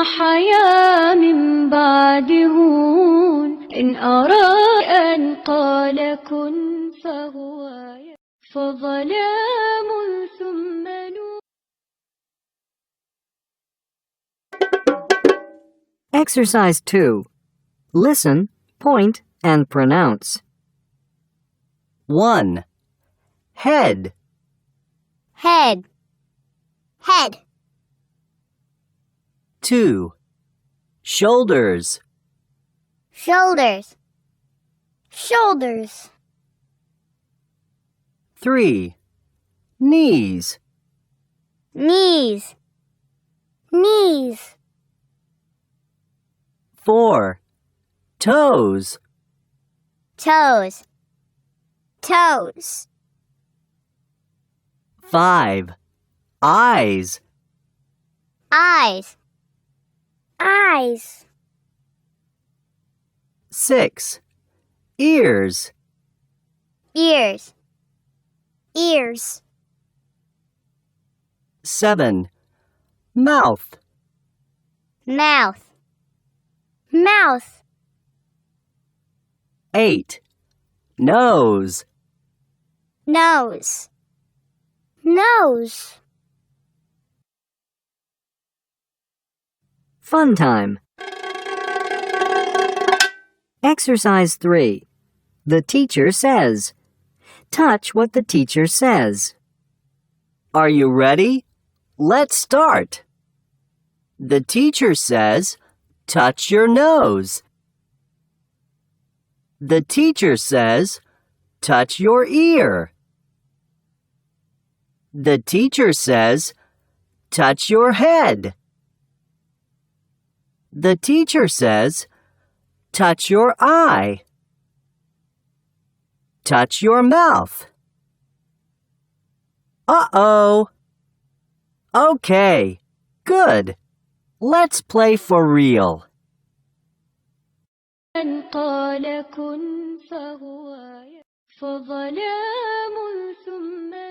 حيا من بعد هون إن أراد أن قال كن فهو فظلام ثم نور. Exercise 2. Listen, point, and pronounce. 1. Head. Head. Head. 2. Shoulders. Shoulders. Shoulders. 3. Knees. Knees. Knees. 4. Toes. Toes. Toes. 5. Eyes. Eyes. Eyes. 6. Ears. Ears. Ears. 7. Mouth. Mouth. Mouth. 8. Nose. Nose. Nose. Fun time. Exercise 3. The teacher says. Touch what the teacher says. Are you ready? Let's start. The teacher says, touch your nose. The teacher says, touch your ear. The teacher says, touch your head. The teacher says, touch your eye. Touch your mouth. Uh-oh. Okay, good. Let's play for real. من قال كن فهو فظلام ثم